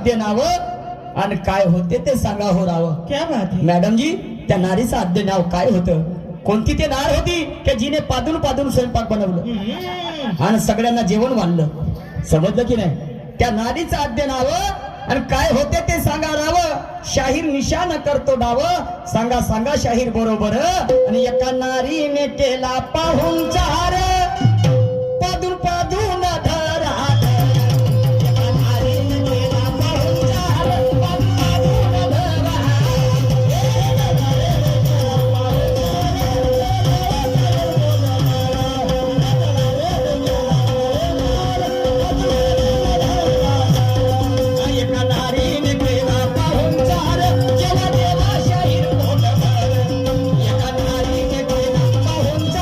आद्य नाव आणि काय होते ते सांगा हो राव. क्या बात है मॅडम जी, त्या नारीचं आद्य नाव काय होतं? कोणती ते नार होती की जिने पादून पादून स्वयंपाक बनवलं आणि सगळ्यांना जेवण वाढलं? समजलं की नाही? त्या नारीचं आद्य नाव आणि काय होते ते सांगा राव. शाहीर निशान करतो डाव. सांगा सांगा शाहीर बरोबर. आणि एका नारीने केला पाहुणचार.